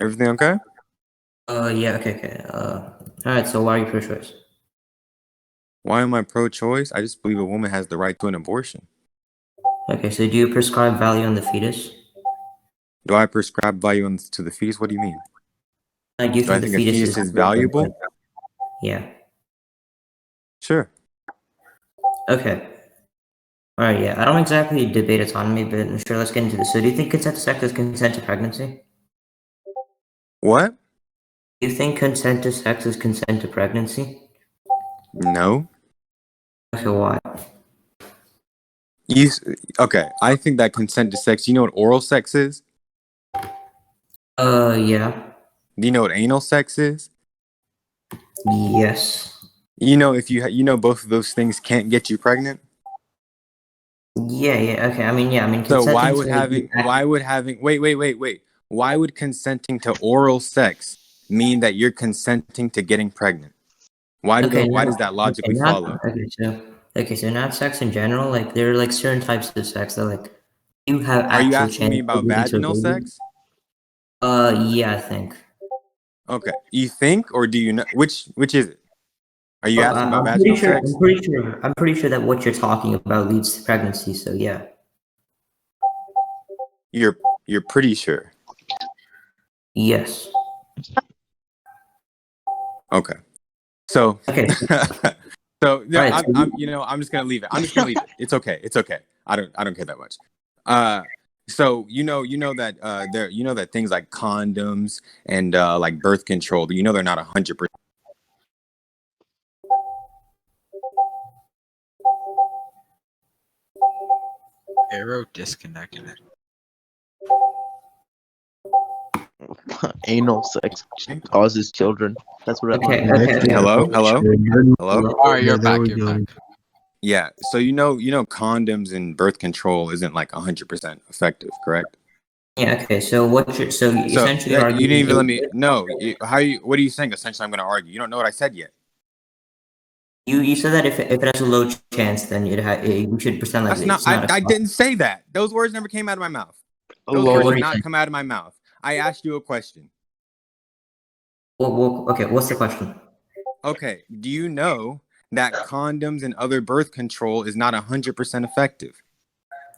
Everything okay? Yeah, okay. Alright, so why are you pro-choice? Why am I pro-choice? I just believe a woman has the right to an abortion. Okay, so do you prescribe value on the fetus? Do I prescribe value to the fetus? What do you mean? Do you Do I think the think a fetus fetus is is valuable? Yeah. Sure. Okay. Alright, yeah. I don't exactly debate autonomy, but sure, let's get into this. So do you think consent to sex is consent to pregnancy? What? Do you think consent to sex is consent to pregnancy? No. Okay, why? You, okay, I think that consent to sex, you know what oral sex is? Yeah. Do you know what anal sex is? Yes. You know if you know both of those things can't get you pregnant? Yeah, okay. I mean, So consenting to wait. Why would consenting to oral sex mean that you're consenting to getting pregnant? Why does that logically follow? So not sex in general. Like there are like certain types of sex that like you have Are you actual asking chance me of about leading to a vaginal baby. sex? Yeah, I think. Okay. You think or do you know which is it? Are you asking about I'm pretty vaginal sure. sex? I'm pretty sure that what you're talking about leads to pregnancy. So yeah. You're pretty sure. Yes. Okay. So Okay. so All yeah, right. So I'm just gonna leave it. I'm just gonna leave it. It's okay. It's okay. I don't care that much. Uh so that there that things like condoms and like birth control, they're not 100%. Aero disconnected. Anal sex causes children. That's what okay. Hello? Hello? All right, you're back. You're back. Yeah. So condoms and birth control isn't like 100% effective, correct? Yeah. Okay. So so So essentially yeah, you're you didn't arguing even let me. No, what are you saying? Essentially, I'm going to argue. You don't know what I said yet. you said that if it has a low chance, then you should pretend like That's not. it's not a I cost. didn't say that. Those words never came out of my mouth. Those Okay, words what did do you not think? come out of my mouth. I asked you a question. Okay. What's the question? Okay. Do you know that condoms and other birth control is not 100% effective?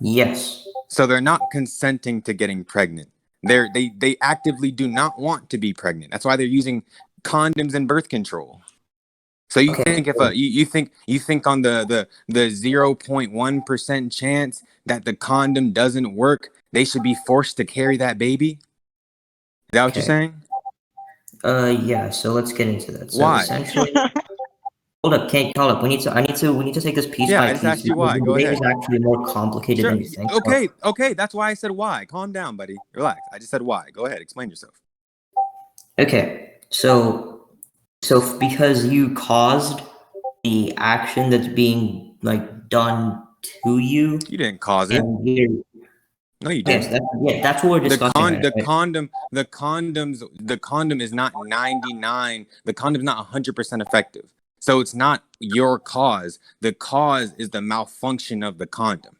Yes. So they're not consenting to getting pregnant. They actively do not want to be pregnant. That's why they're using condoms and birth control. So you Okay. think if you think on the 0.1% chance that the condom doesn't work, they should be forced to carry that baby? Is that what you're Okay. saying? Yeah. So let's get into that. So Why? essentially, hold up, Kate. Hold up. We need to take this piece Yeah, by I just piece asked you because why. the Go debate ahead. is actually more complicated Sure. than you think. So Okay. That's why I said why. Calm down, buddy. Relax. I just said why. Go ahead. Explain yourself. okay. So because you caused the action that's being like done to you, You didn't cause it. and you No, you yes, didn't. that's what we're discussing right now. The condom is not 99. The condom's not 100% effective. So it's not your cause. The cause is the malfunction of the condom.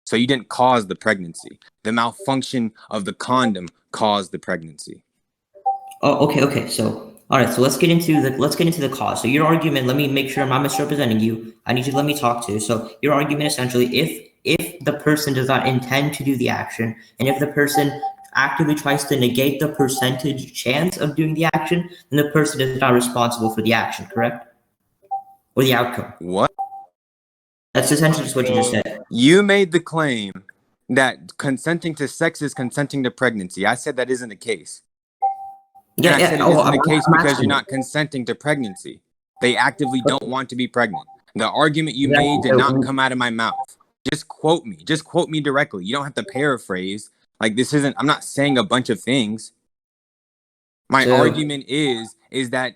So you didn't cause the pregnancy. The malfunction of the condom caused the pregnancy. Oh, okay. So, all right. So let's get into the cause. So your argument. Let me make sure I'm not misrepresenting you. I need you to let me talk to. So your argument essentially, if the person does not intend to do the action, and if the person actively tries to negate the percentage chance of doing the action, then the person is not responsible for the action, correct? Or the outcome. What? That's essentially just what you just said. You made the claim that consenting to sex is consenting to pregnancy. I said that isn't the case. And I Yeah. said it Oh, isn't the case I'm because you're asking you. not consenting to pregnancy. They actively don't want to be pregnant. The argument you Exactly. made did not come out of my mouth. Just quote me. Just quote me directly. You don't have to paraphrase. Like I'm not saying a bunch of things. My argument is that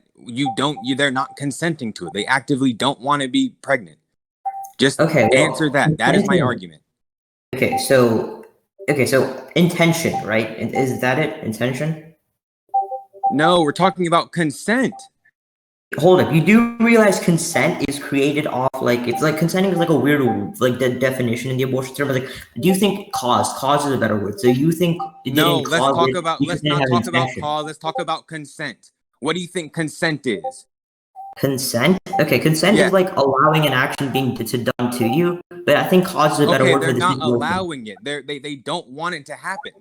they're not consenting to it. They actively don't want to be pregnant. Just answer that. That is my argument. Okay, so intention, right? Is that it? Intention? No, we're talking about consent. hold up. You do realize consent is created off it's like consenting is like a weird the definition in the abortion term. Like, do you think cause is a better word? So you think it No, didn't cause it because let's it didn't not have talk about intention? cause. Let's talk about consent. What do you think consent is? Consent? Okay, consent Yeah. is like allowing an action being done to you, but I think cause is a better Okay, word they're for the not situation. allowing it. They don't want it to happen.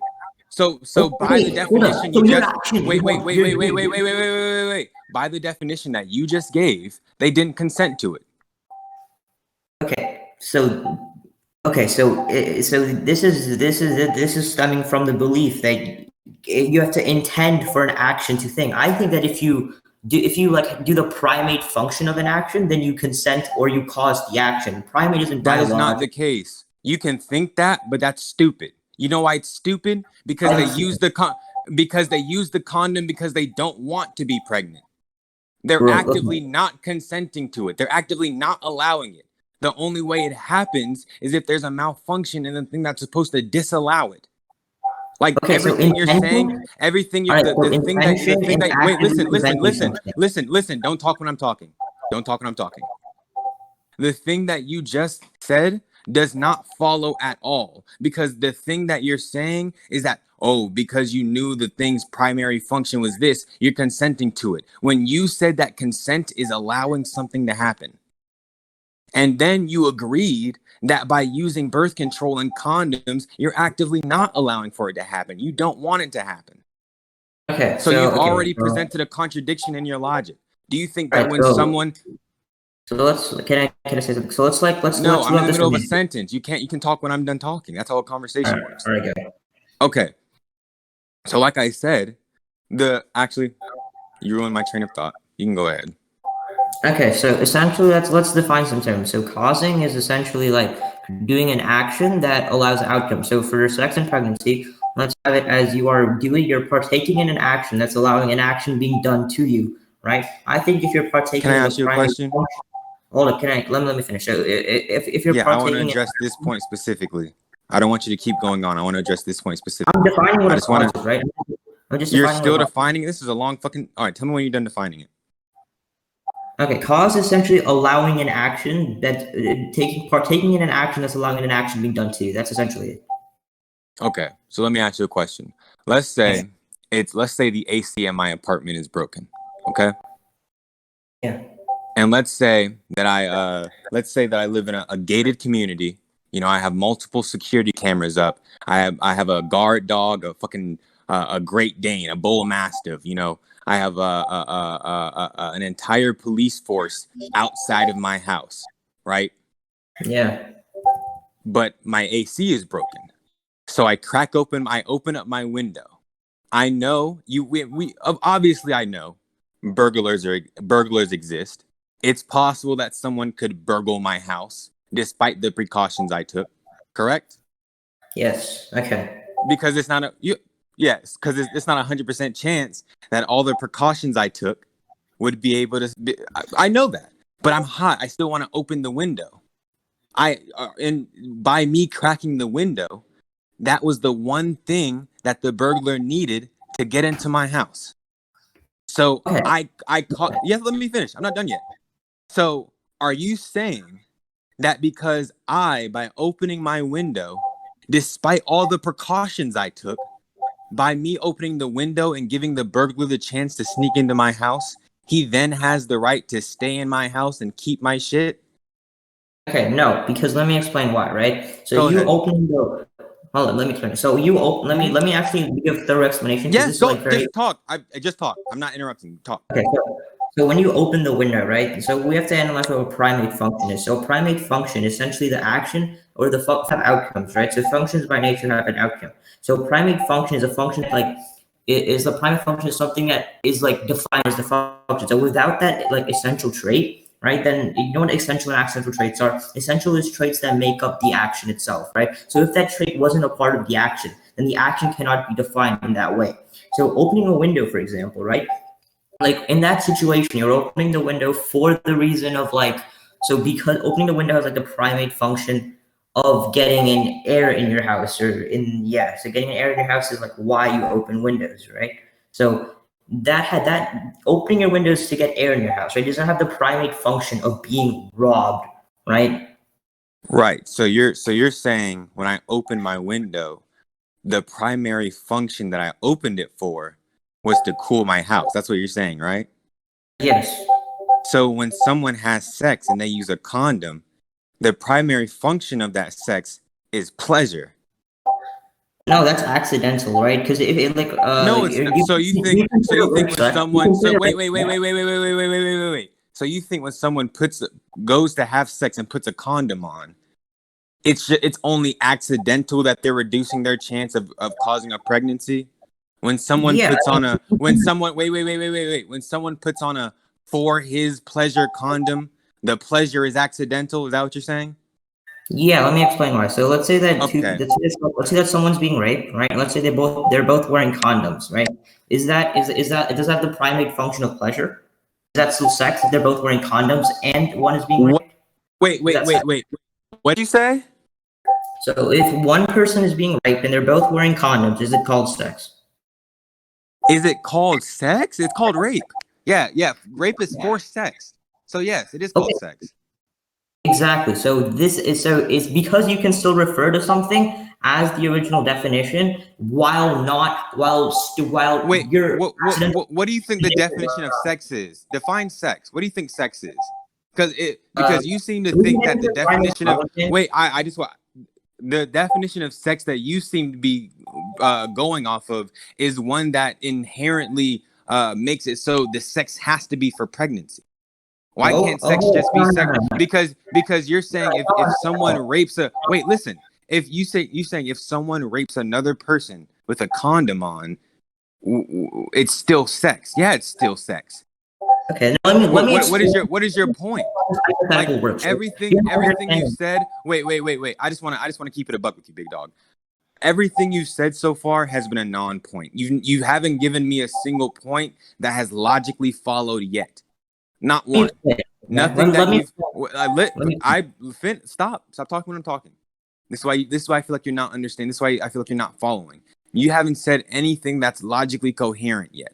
So by the Okay, hold up. definition So you your just action, wait. By the definition that you just gave, they didn't consent to it. Okay, so this is stemming from the belief that you have to intend for an action to thing. I think that if you do the primate function of an action, then you consent or you cause the action. Primate isn't That is not the biological. case. You can think that, but that's stupid. You know why it's stupid? Because they use the condom because they don't want to be pregnant. They're Bro, actively not consenting to it. They're actively not allowing it. The only way it happens is if there's a malfunction in the thing that's supposed to disallow it. Like okay, so everything you're saying, intention. everything All you're right, so the thing that wait, actively preventing something. listen. Don't talk when I'm talking. Don't talk when I'm talking. The thing that you just said does not follow at all, because the thing that you're saying is that, oh, because you knew the thing's primary function was this, you're consenting to it. When you said that consent is allowing something to happen, and then you agreed that by using birth control and condoms, you're actively not allowing for it to happen. You don't want it to happen. Okay, So you've already so, presented a contradiction in your logic. Do you think all that right, when someone so let's can I say something? So let's No, I'm in the this middle of a semantic. sentence. You can talk when I'm done talking. That's how a conversation works. All right, go. Okay. So like I said, you ruined my train of thought. You can go ahead. Okay, so essentially let's define some terms. So causing is essentially like doing an action that allows an outcome. So for sex and pregnancy, let's have it as you're partaking in an action that's allowing an action being done to you, right? I think if you're Can partaking I in the ask you a primary question? function, hold up, let me finish. So if you're Yeah, I want to partaking in, address this point specifically. I don't want you to keep going on. I want to address this point I'm specifically. defining what I a just want cause to is, right? I'm just You're defining what still a cause is. defining it? This is a long fucking All right, tell me when you're done defining it. Okay, cause is essentially allowing an action that partaking in an action that's allowing an action being done to you. That's essentially it. Okay. So let me ask you a question. Let's say the AC in my apartment is broken. Okay? Yeah. And let's say that I live in a gated community. You know, I have multiple security cameras up. I have a guard dog, a Great Dane, a bull mastiff. You know, I have an entire police force outside of my house, right? Yeah. But my AC is broken, so I open up my window. I know obviously I know burglars exist. It's possible that someone could burgle my house despite the precautions I took. Correct? Yes. Okay. Because it's not because it's not 100% chance that all the precautions I took would be able to. I know that, but I'm hot. I still want to open the window. And by me cracking the window, that was the one thing that the burglar needed to get into my house. So Okay. I caught. Yes, let me finish. I'm not done yet. So are you saying that because by opening my window, despite all the precautions I took, by me opening the window and giving the burglar the chance to sneak into my house, he then has the right to stay in my house and keep my shit? Okay. No, because let me explain why. Right. So Go you ahead. open the. Hold on. Let me explain. So you open. Let me actually give a thorough explanation because Yes, this is like don't very. just talk. I just talk. I'm not interrupting. Talk. Okay. So when you open the window, right? So we have to analyze what a primate function is. So a primate function is essentially the action or the have outcomes, right? So functions by nature have an outcome. So primate function is a function is the primate function is something that is like defined as the function. So without that like essential trait, right? Then you know what essential and accidental traits are? Essential is traits that make up the action itself, right? So if that trait wasn't a part of the action, then the action cannot be defined in that way. So opening a window, for example, right? Like in that situation, you're opening the window for the reason of because opening the window has like the primate function of getting in air in your house so getting in air in your house is like why you open windows, right? So that opening your windows to get air in your house, right? It doesn't have the primate function of being robbed, right? Right. So you're saying when I open my window, the primary function that I opened it for was to cool my house. That's what you're saying, right? Yes. So when someone has sex and they use a condom, the primary function of that sex is pleasure. No, that's accidental, right? Because if it like No, it's not. So you think when someone wait. So you think when someone goes to have sex and puts a condom on, it's only accidental that they're reducing their chance of causing a pregnancy? When someone puts on a when someone when someone puts on a for his pleasure condom, the pleasure is accidental. Is that what you're saying? Yeah, let me explain why. So let's say that Okay. let's say that someone's being raped, right? Let's say they're both wearing condoms, right? Is that does that have the primate function of pleasure? Is that still sex if they're both wearing condoms and one is being raped? Wait. What did you say? So if one person is being raped and they're both wearing condoms, is it called sex? Is it called sex? It's called rape. Yeah. Rape is forced sex. So yes, it is called sex. Exactly. So it's because you can still refer to something as the original definition while Wait, you're what do you think the definition of sex is? Define sex. What do you think sex is? Because you seem to think that the definition of the definition of sex that you seem to be going off of is one that inherently makes it so the sex has to be for pregnancy. Why can't sex just be sex? Because you're saying if someone rapes listen, if if someone rapes another person with a condom on, it's still sex. Yeah, it's still sex. Okay, now let me what is your point? Like everything you said. Wait. I just want to keep it a buck with you, big dog. Everything you said so far has been a non-point. You haven't given me a single point that has logically followed yet. Not one. Nothing Stop talking when I'm talking. This is why I feel like you're not understanding. This is why I feel like you're not following. You haven't said anything that's logically coherent yet.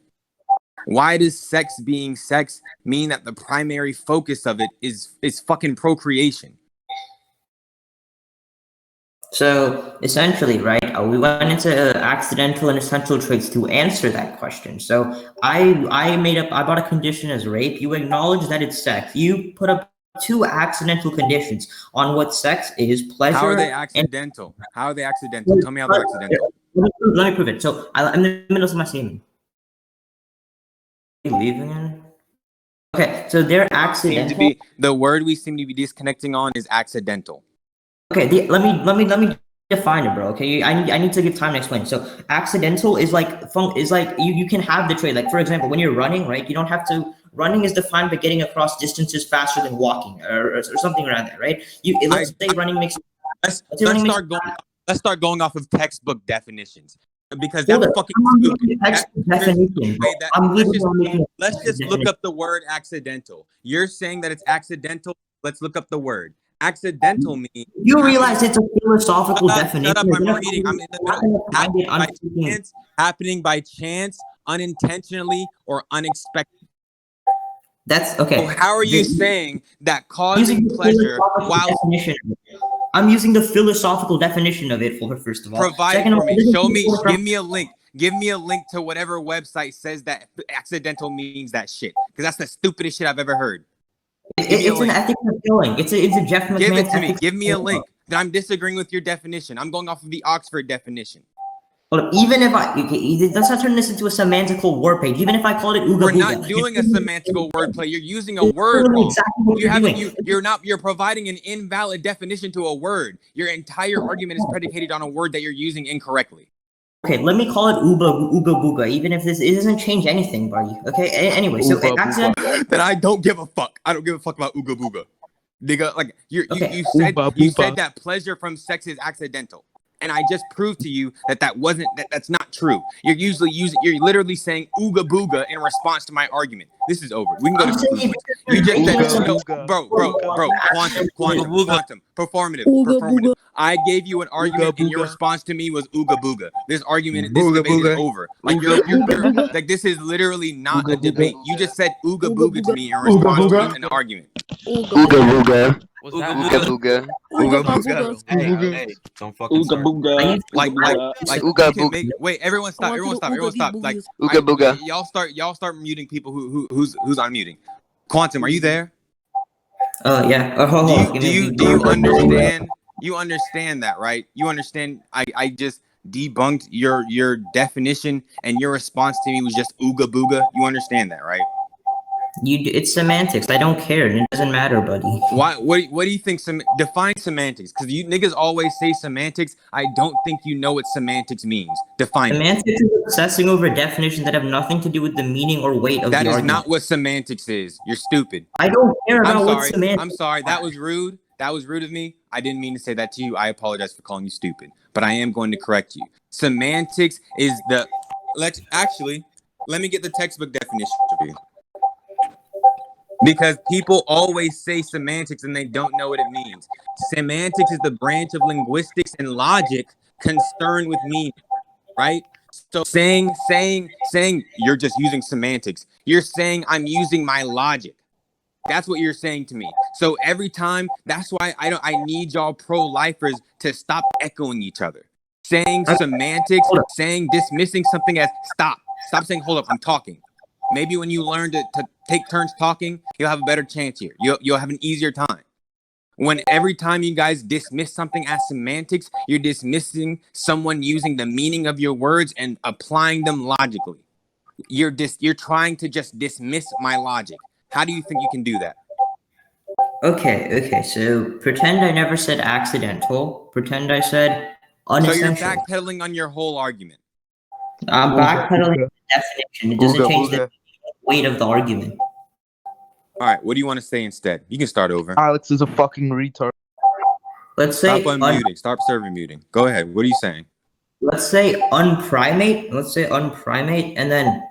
Why does sex being sex mean that the primary focus of it is fucking procreation? So essentially, right, we went into accidental and essential traits to answer that question. So I brought a condition as rape. You acknowledge that it's sex. You put up two accidental conditions on what sex is, pleasure. How are they accidental? Tell me how they're accidental. Let me prove it. So I'm in the middle of my statement. Are you leaving it? Okay, so they're accidental. The word we seem to be disconnecting on is accidental. Okay, let me define it, bro. Okay, I need to give time to explain. So accidental is like you can have the trait. Like for example, when you're running, right? You don't have to. Running is defined by getting across distances faster than walking, or something around that, right? Let's say running makes. Let's start going off of textbook definitions. Because that's fucking stupid. Let's just look up the word accidental. You're saying that it's accidental. Let's look up the word. Accidental means you realize it's a philosophical definition. Shut up, I'm reading. I'm in the middle. Happening by chance, unintentionally, or unexpected. That's okay. So how are you saying that causing pleasure while I'm using the philosophical definition of it first of all. Provide for me. Show me. Give me a link. Give me a link to whatever website says that accidental means that shit. Because that's the stupidest shit I've ever heard. It's an ethics of killing. It's a Jeff McMahon. Give it to me. Give me a link. That I'm disagreeing with your definition. I'm going off of the Oxford definition. But even if let's not turn this into a semantical word page. Even if I called it ooga We're not doing a semantical wordplay. You're using a word wrong. You're providing an invalid definition to a word. Your entire argument is predicated on a word that you're using incorrectly. Okay, let me call it ooga booga, even if it doesn't change anything, buddy. Okay, anyway, so then I don't give a fuck. I don't give a fuck about ooga booga. Nigga, like you said that pleasure from sex is accidental. And I just proved to you that's not true. You're literally saying ooga booga in response to my argument. This is over. We can go to conclusions. You just said, bro, quantum, performative. I gave you an argument, and your booga. response to me was ooga booga. This argument, this Booga debate is booga. over. Like Ooga you're like this is literally not Ooga a debate. booga. You just said ooga Ooga booga to booga. me in Ooga response to booga. an argument. Ooga booga. Was Ooga that booga. booga. Ooga Ooga booga. Hey, Booga. hey, don't fucking Ooga start. booga. Like, Ooga like Ooga you can booga. make. Wait, everyone I stop. want Everyone you to stop. ooga Everyone these stop. Like, boogies. Ooga booga. y'all start muting people who's unmuting. Quantum, are you there? Yeah. Hold Do on. you Give do me. you do you understand? You understand that, right? You understand? I just debunked your definition, and your response to me was just ooga booga. You understand that, right? It's semantics. I don't care. It doesn't matter, buddy. Why? What do you think? Define semantics, because you niggas always say semantics. I don't think you know what semantics means. Define it. Semantics is obsessing over definitions that have nothing to do with the meaning or weight of That the is argument. not what semantics is. You're stupid. I don't care I'm about what sorry. semantics. I'm sorry. That was rude. That was rude of me. I didn't mean to say that to you. I apologize for calling you stupid, but I am going to correct you. Semantics is the. Let me get the textbook definition for you. Because people always say semantics and they don't know what it means. Semantics is the branch of linguistics and logic concerned with meaning, right? So saying you're just using semantics. You're saying I'm using my logic. That's what you're saying to me. So every time, that's why I need y'all pro-lifers to stop echoing each other. Saying semantics, saying dismissing something as stop saying hold up, I'm talking. Maybe when you learn to take turns talking, you'll have a better chance here. You'll have an easier time. When every time you guys dismiss something as semantics, you're dismissing someone using the meaning of your words and applying them logically. You're trying to just dismiss my logic. How do you think you can do that? Okay. So pretend I never said accidental. Pretend I said So you're unessential. backpedaling on your whole argument. I'm backpedaling the definition. It doesn't Ooga change the booga. weight of the argument. All right, what do you want to say instead? You can start over. Alex is a fucking retard. Let's Stop say unmuting. Stop server muting. Go ahead. What are you saying? let's say unprimate. Let's say unprimate, and then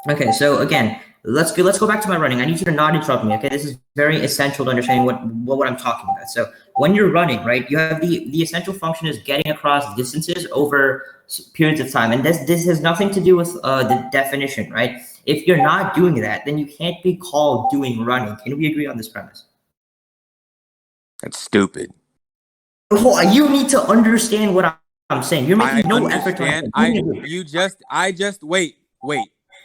okay. So again, let's go back to my running. I need you to not interrupt me. Okay, this is very essential to understanding what I'm talking about. So when you're running, right, you have the essential function is getting across distances over periods of time, and this has nothing to do with the definition, right? If you're not doing that, then you can't be called doing running. Can we agree on this premise? That's stupid. Oh, you need to understand what I'm saying. You're making no effort to understand. I just wait.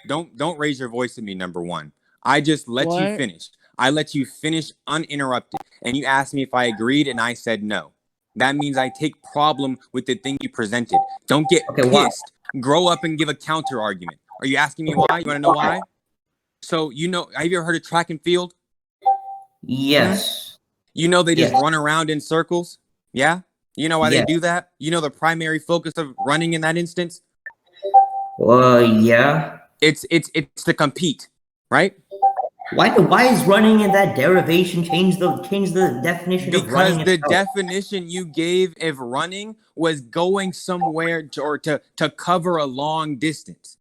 Don't raise your voice at me, number one. I just let you What? finish. I let you finish uninterrupted. And you asked me if I agreed, and I said no. That means I take problem with the thing you presented. Don't get pissed. Why? Grow up and give a counter argument. Are you asking me why? You want to know why? So, have you ever heard of track and field? Yes. You know they just Yes. run around in circles? Yeah? You know why they Yes. do that? You know the primary focus of running in that instance? Yeah. It's to compete, right? Why is running in that derivation change the definition of Because running the itself? definition you gave of running was going somewhere to cover a long distance.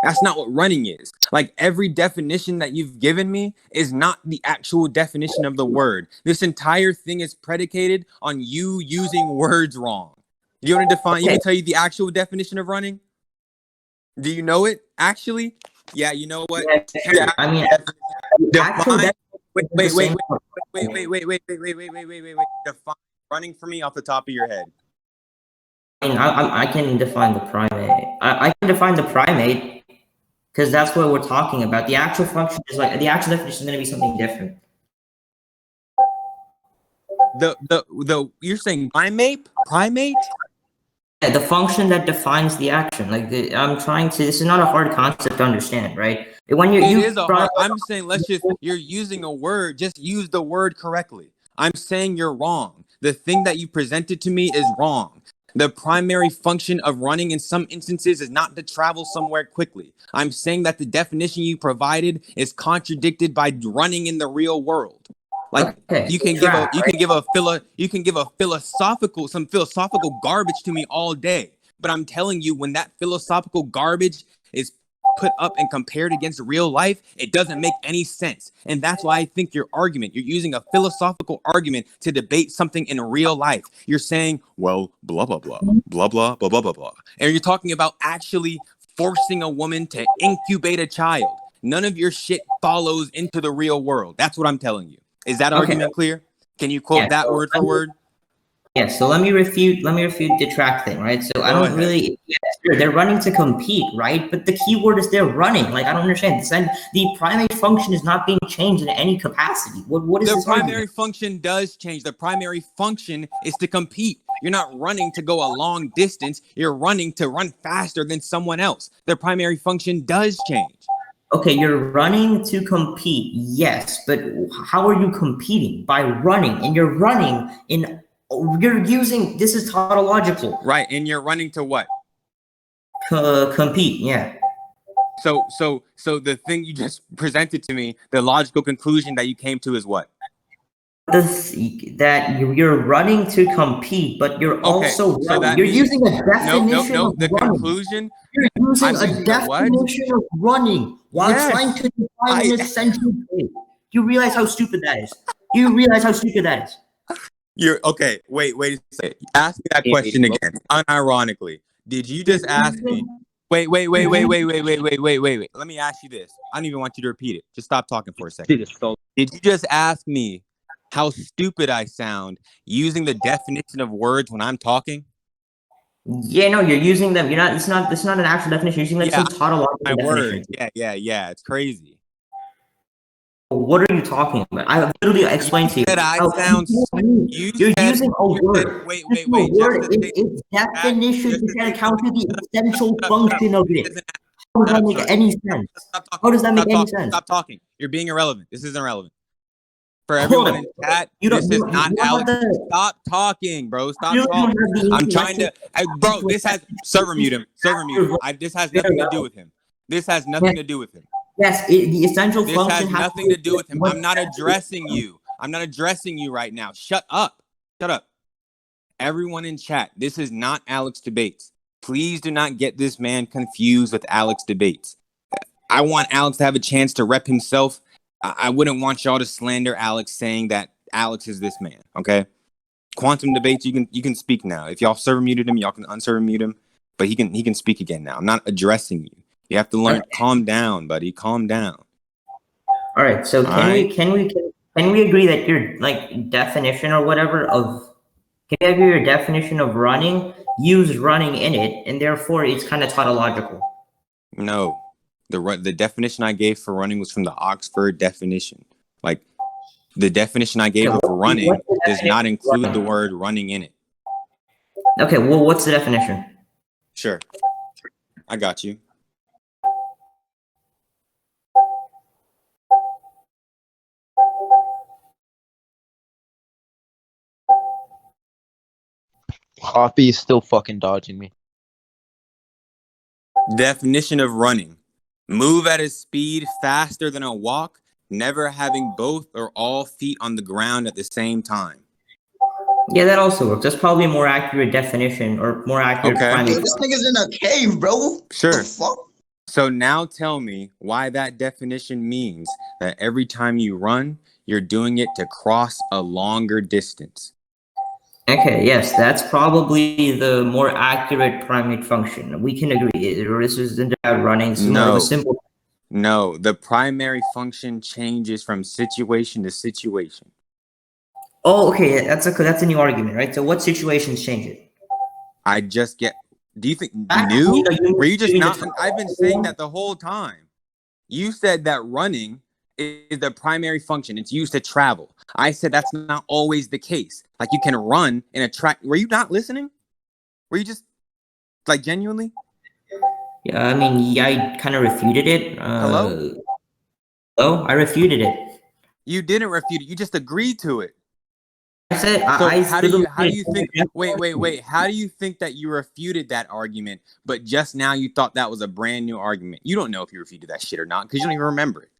That's not what running is. Like every definition that you've given me is not the actual definition of the word. This entire thing is predicated on you using words wrong. You want to define? You Okay. can tell you the actual definition of running. Do you know it actually? Yeah, you know what? Yeah, sure. I mean, the actual Define. definition Wait. Define running for me off the top of your head. I can define the primate. I can define the primate because that's what we're talking about. The actual function is like the actual definition is going to be something different. You're saying primate? Yeah, the function that defines the action. Like I'm trying to. This is not a hard concept to understand, right? When I'm saying you're using a word. Just use the word correctly. I'm saying you're wrong. The thing that you presented to me is wrong. The primary function of running in some instances is not to travel somewhere quickly. I'm saying that the definition you provided is contradicted by running in the real world. Like you can give a philosophical garbage to me all day, but I'm telling you, when that philosophical garbage is put up and compared against real life, it doesn't make any sense. And that's why I think your argument, you're using a philosophical argument to debate something in real life. You're saying, well, blah, blah, blah, blah, blah, blah, blah, blah, blah. And you're talking about actually forcing a woman to incubate a child. None of your shit follows into the real world. That's what I'm telling you. Is that argument clear? Can you quote that word for word? Yeah, so let me refute the track thing, right? So I don't really, sure, they're running to compete, right? But the key word is they're running. Like, I don't understand. The primary function is not being changed in any capacity. What is the this primary argument? function does change. The primary function is to compete. You're not running to go a long distance. You're running to run faster than someone else. The primary function does change. Okay, you're running to compete, yes, but how are you competing? By running, and you're running in. You're using, this is tautological. Right, and you're running to what? Compete, yeah. So the thing you just presented to me, the logical conclusion that you came to is what? That you're running to compete, but you're also running. So that you're means, using a definition of the running. conclusion. You're using I'm a definition of running while trying to define an essential trait. You realize how stupid that is? You realize how stupid that is? You're okay. Wait a second. Ask me that question again. Unironically, did you just ask me? Wait. Let me ask you this. I don't even want you to repeat it. Just stop talking for a second. Did you just ask me how stupid I sound using the definition of words when I'm talking? Yeah, no, you're using them. You're not. It's not an actual definition. You're using like some tautological definition. Yeah. It's crazy. What are you talking about? I literally explained to you. I sound. You're using a word. Wait. Its definition to kind of counter the essential function of it. How does that make any sense? How does that make any sense? Stop talking. You're being irrelevant. This isn't relevant. For everyone in chat, this is not Alex. Stop talking, bro. Stop talking. I'm trying to, bro. This has server mute him. This has nothing to do with him. This has nothing to do with him. Yes, the essential function has nothing to do with him. I'm not addressing you. I'm not addressing you right now. Shut up. Everyone in chat, this is not Alex Debates. Please do not get this man confused with Alex Debates. I want Alex to have a chance to rep himself. I wouldn't want y'all to slander Alex saying that Alex is this man, okay? Quantum Debates, you can speak now. If y'all server muted him, y'all can unserver mute him, but he can speak again now. I'm not addressing you. You have to learn. Calm down, buddy. Calm down. All right. So can we agree that your like definition or whatever of your definition of running use running in it, and therefore it's kind of tautological? No, the definition I gave for running was from the Oxford definition. Like the definition I gave of running does not include the word running in it. Okay. Well, what's the definition? Sure, I got you. Hoppy is still fucking dodging me. Definition of running: move at a speed faster than a walk, never having both or all feet on the ground at the same time. Yeah, that also works. That's probably a more accurate definition or more accurate. Okay. This nigga's in a cave, bro. Sure. So now tell me why that definition means that every time you run, you're doing it to cross a longer distance. Okay, yes, that's probably the more accurate primate function. We can agree. This isn't about running. It's more of a simple. No, the primary function changes from situation to situation. Oh, okay, that's a new argument, right? So what situations change it? I just get. Do you think new? Were you just not? I've been saying that the whole time. You said that running is the primary function. It's used to travel. I said that's not always the case. Like you can run in a track. Were you not listening? Were you just like genuinely? Yeah, I mean, yeah, I kind of refuted it. Hello? Oh, I refuted it. You didn't refute it. You just agreed to it. I said, so how do you think? Wait. How do you think that you refuted that argument, but just now you thought that was a brand new argument? You don't know if you refuted that shit or not because you don't even remember it.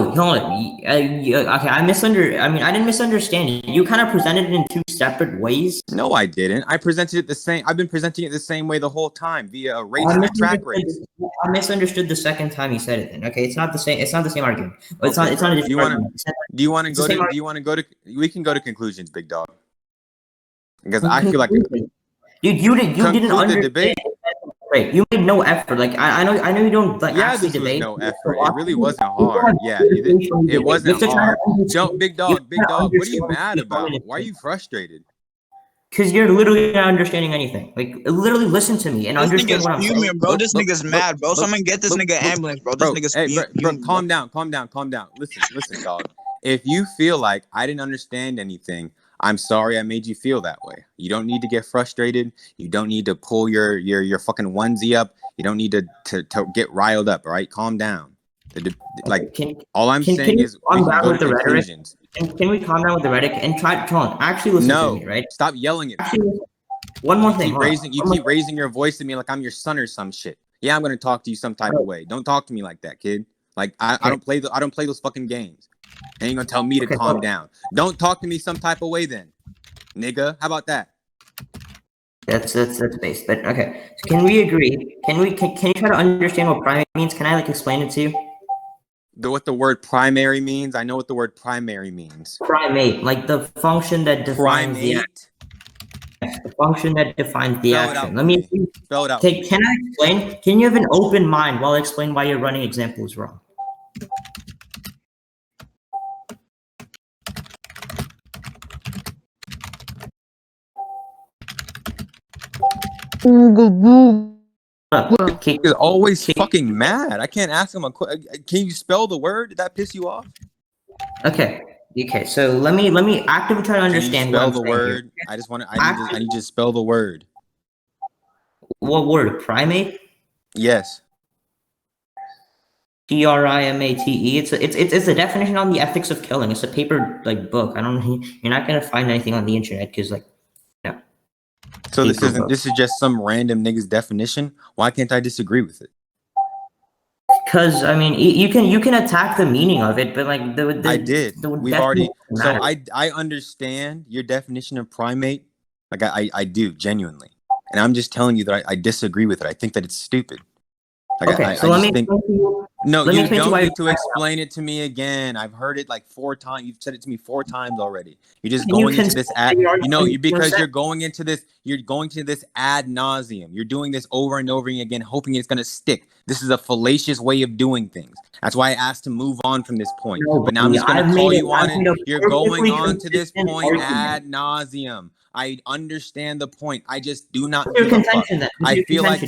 hold on. Okay, I didn't misunderstand you. You kind of presented it in two separate ways. No, I didn't. I presented it the same. I've been presenting it the same way the whole time via a race I and a track race. misunderstood the second time you said it. Then okay, it's not the same. It's not the same argument. It's Okay, not. It's not a do different you want argument. to? Do you want to It's the go to? same Do you want to go to? We can go to conclusions, big dog. Because I feel like dude, you didn't conclude the understand. debate. Right, you made no effort. Like I know you don't like Yeah, actually this was debate. no effort. It really wasn't hard. Yeah, it wasn't hard. Don't, big dog. What are you mad about? Why are you frustrated? Because you're literally not understanding anything. Like, literally listen to me and This understand nigga's what I'm saying. fuming, bro. This Look, nigga's look, mad, bro. look, Someone get this nigga ambulance, bro. This Bro, nigga's hey, bro, fuming, bro. calm down. Listen, dog. If you feel like I didn't understand anything, I'm sorry I made you feel that way. You don't need to get frustrated. You don't need to pull your fucking onesie up. You don't need to get riled up. All right, calm down. All I'm saying is we can go to conclusions. Can we calm down with the rhetoric and try to actually listen to me, right? Stop yelling at me. Actually, one more thing. You keep raising your voice to me like I'm your son or some shit. Yeah, I'm gonna talk to you some type of way. Don't talk to me like that, kid. Like I don't play those fucking games. And you're gonna tell me to calm down. Don't talk to me some type of way then, nigga. How about that? That's base. But okay, so can we agree? Can you try to understand what primate means? Can I like explain it to you? What the word primary means? I know what the word primary means. Primate, like the function that defines the function that defines the action. Let me spell it out. Okay, can I explain? Can you have an open mind while I explain why your running example is wrong? He's always fucking mad. I can't ask him a question. Can you spell the word? Did that piss you off? Okay. So let me actively try to understand. Spell the word. Here. I need to spell the word. What word? Primate? Yes. Primate. It's a definition on the ethics of killing. It's a paper like book. I don't know. You're not gonna find anything on the internet because like, no. So this is just some random nigga's definition. Why can't I disagree with it? Because I mean, you can attack the meaning of it, but like I did. We've already. So I understand your definition of primate. Like I do genuinely, and I'm just telling you that I disagree with it. I think that it's stupid. Like okay, I just think. No, you don't need to explain it to me again. I've heard it like 4 times. You've said it to me 4 times already. You're just going into this ad. Because you're going into this. You're going to this ad nauseum. You're doing this over and over again, hoping it's gonna stick. This is a fallacious way of doing things. That's why I asked to move on from this point. But now I'm just gonna call you on it. You're going on to this point ad nauseum. I understand the point. I just do not give a fuck. I feel like,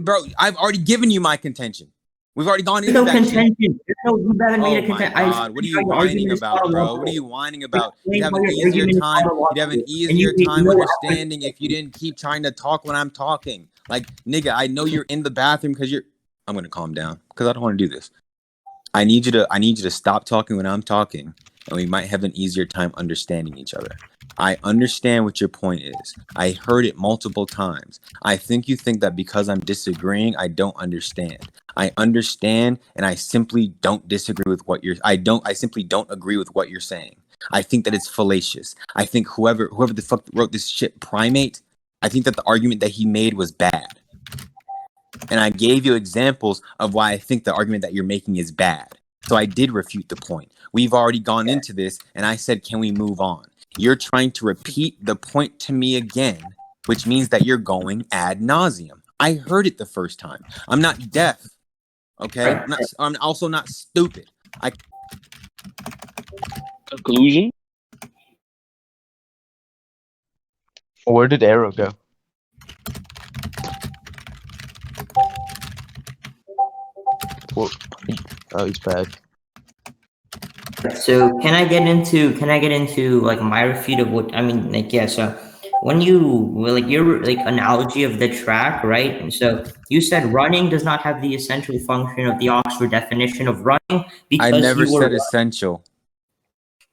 bro, I've already given you my contention. We've already gone into that contention. shit. Oh my God, what are you whining about, bro? What are you whining about? You'd have an easier time. You'd have an easier time understanding if you didn't keep trying to talk when I'm talking. Like, nigga, I know you're in the bathroom because you're. I'm gonna calm down because I don't want to do this. I need you to stop talking when I'm talking, and we might have an easier time understanding each other. I understand what your point is. I heard it multiple times. I think you think that because I'm disagreeing, I don't understand. I understand, and I simply don't disagree with what I simply don't agree with what you're saying. I think that it's fallacious. I think whoever the fuck wrote this shit, primate, I think that the argument that he made was bad. And I gave you examples of why I think the argument that you're making is bad. So I did refute the point. We've already gone into this, and I said, can we move on? You're trying to repeat the point to me again, which means that you're going ad nauseum. I heard it the first time. I'm not deaf, okay? I'm also not stupid. Conclusion? Where did Arrow go? Oh, he's back. So can I get into like my refute of what I mean? Like, yeah. So when your analogy of the track, right? And so you said running does not have the essential function of the Oxford definition of running because I never said essential.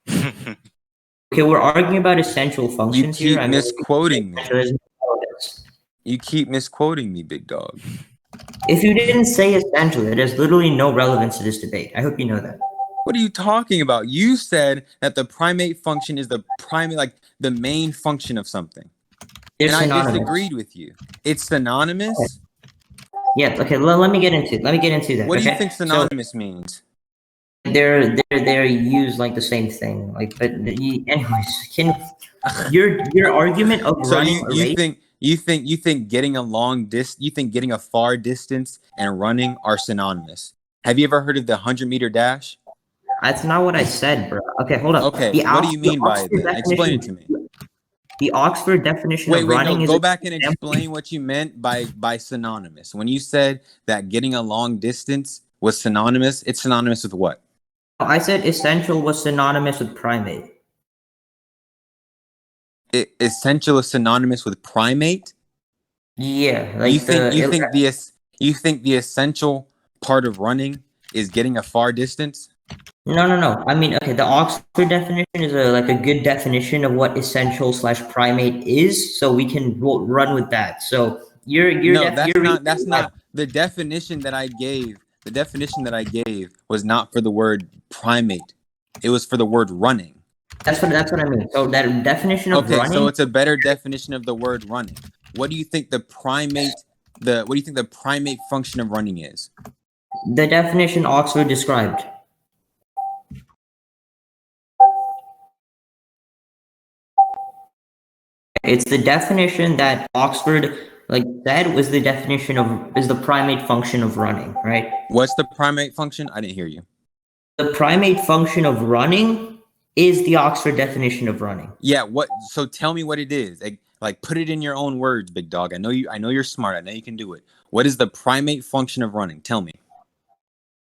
Okay, we're arguing about essential functions here. You keep misquoting me. You keep misquoting me, big dog. If you didn't say essential, it has literally no relevance to this debate. I hope you know that. What are you talking about? You said that the primate function is the the main function of something. They're And I synonymous. disagreed with you. It's synonymous? Yeah, okay, let me get into that. What do you okay? think synonymous means? They're used like the same thing. Like, but anyways, can your argument of So running a race? you think getting a far distance and running are synonymous. Have you ever heard of the 100-meter dash? That's not what I said, bro. Okay, hold up. Okay, what do you mean by it Oxford then? Explain it to me. The Oxford definition Wait, of no, running is go back and explain what you meant by synonymous. When you said that getting a long distance was synonymous, it's synonymous with what? I said essential was synonymous with primate. Essential is synonymous with primate? Yeah, like You think the essential part of running is getting a far distance? no. I mean, okay, the Oxford definition is like a good definition of what essential / primate is, so we can run with that. So No, that's not the definition that I gave. The definition that I gave was not for the word primate. It was for the word running. That's what I mean. So that definition of Okay, running. so it's a better definition of the word running. What do you think the primate function of running is? The definition Oxford described. It's the definition that Oxford said was the definition of is the primate function of running, right? What's the primate function? I didn't hear you. The primate function of running is the Oxford definition of running. Yeah, what? So tell me what it is. Like put it in your own words, big dog. I know you're smart. I know you can do it. What is the primate function of running? Tell me.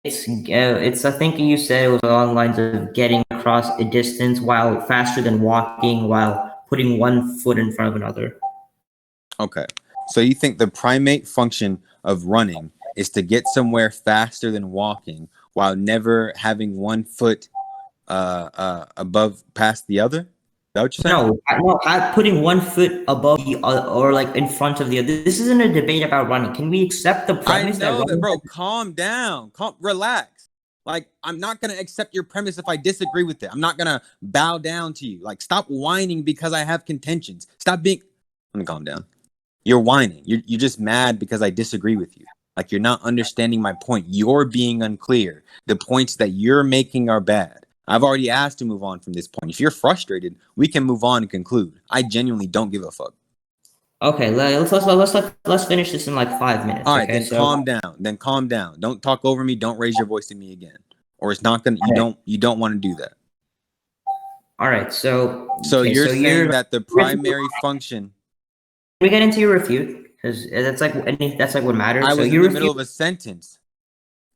It's I think you said it was along the lines of getting across a distance while faster than walking, while putting one foot in front of another. Okay. So you think the primate function of running is to get somewhere faster than walking while never having one foot above past the other? Is that what you're saying? No, putting one foot above the other or like in front of the other. This isn't a debate about running. Can we accept the premise I know that, bro. running? Calm down. Relax. Like, I'm not gonna accept your premise if I disagree with it. I'm not gonna bow down to you. Like, stop whining because I have contentions. Stop being. Let me calm down. You're whining. You're just mad because I disagree with you. Like, you're not understanding my point. You're being unclear. The points that you're making are bad. I've already asked to move on from this point. If you're frustrated, we can move on and conclude. I genuinely don't give a fuck. Okay, let's finish this in like 5 minutes. All right, okay? then calm down. Then calm down. Don't talk over me. Don't raise your voice to me again, or it's not gonna. You don't want to do that. All right. So you're saying that the primary function. We get into your refute because that's like what matters. I was in the middle of a sentence.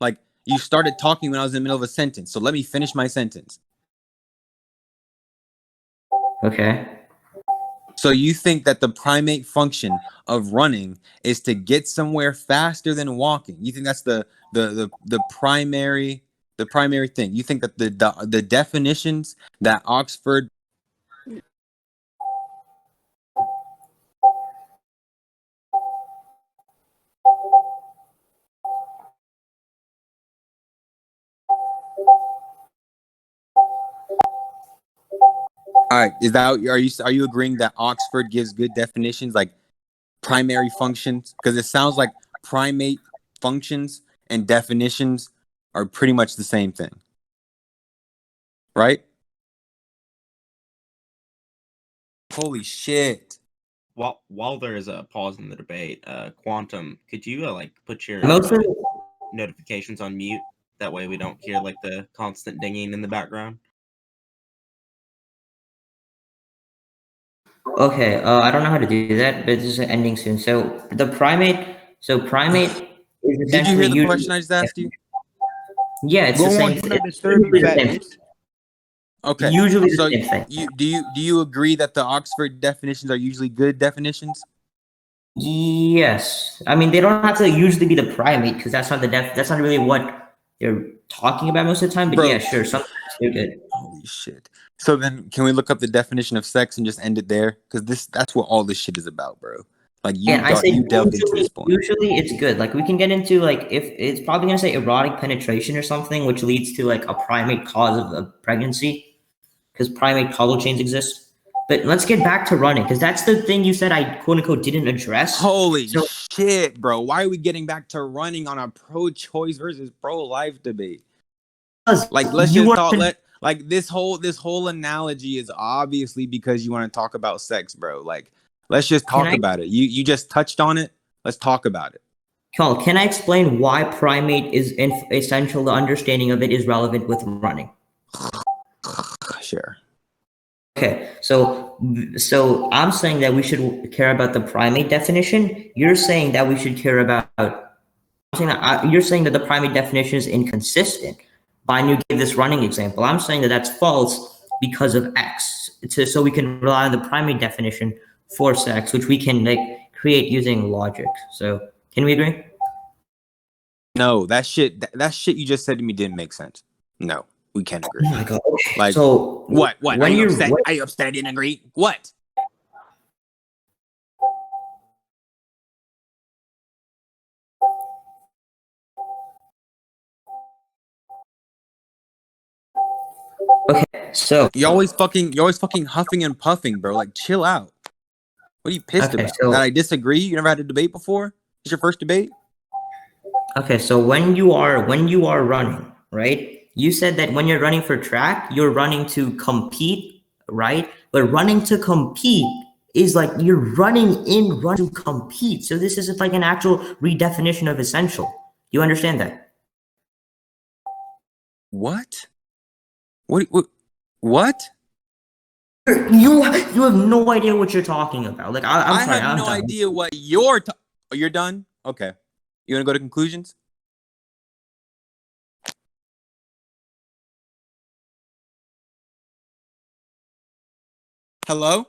Like you started talking when I was in the middle of a sentence. So let me finish my sentence. Okay. So you think that the primate function of running is to get somewhere faster than walking? You think that's the primary thing? You think that the definitions that Oxford All right, are you agreeing that Oxford gives good definitions like primary functions? Because it sounds like primate functions and definitions are pretty much the same thing, right? Holy shit! While there is a pause in the debate, Quantum, could you put your notifications on mute? That way we don't hear like the constant dinging in the background. Okay, I don't know how to do that, but this is ending soon. So primate is essentially. Did you hear the question I just asked you? Yeah, it's the same thing. Okay. Usually so the same thing. Do you agree that the Oxford definitions are usually good definitions? Yes, I mean they don't have to usually be the primate because that's not that's not really what they're talking about most of the time. But Bro, yeah, sure, sometimes they're good. Holy shit! So then, can we look up the definition of sex and just end it there? Because that's what all this shit is about, bro. Like you, Yeah, I said you delved into this point. usually it's good. Like we can get into like if it's probably gonna say erotic penetration or something, which leads to like a primate cause of a pregnancy, because primate causal chains exist. But let's get back to running, because that's the thing you said I quote unquote didn't address. Holy shit, bro! Why are we getting back to running on a pro-choice versus pro-life debate? Like let's just talk. Like this whole analogy is obviously because you want to talk about sex, bro. Like let's just talk about it. You just touched on it. Let's talk about it. Carl, can I explain why primate is essential? The understanding of it is relevant with running. Sure. Okay, so I'm saying that we should care about the primate definition. You're saying that we should care about. You're saying that the primate definition is inconsistent. But you gave this running example. I'm saying that that's false because of X. So we can rely on the primate definition for sex, which we can like create using logic. So can we agree? No, that shit you just said to me didn't make sense. No, we can't agree. Oh my god! Like so what? When are you upset? Are you upset I didn't agree? What? Okay, so you're always fucking huffing and puffing, bro. Like chill out. What are you pissed about? That I disagree? You never had a debate before? It's your first debate? Okay, so when you are running, right? You said that when you're running for track, you're running to compete, right? But running to compete is like you're running to compete. So this is like an actual redefinition of essential. You understand that? What? What? You have no idea what you're talking about. Like I'm sorry, have no idea what you're. You're done. Okay, you want to go to conclusions? Hello.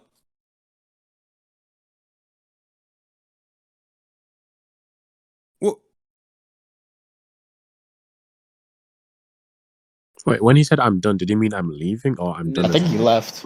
What? Wait, when he said I'm done, did he mean I'm leaving or I'm done? I think he left.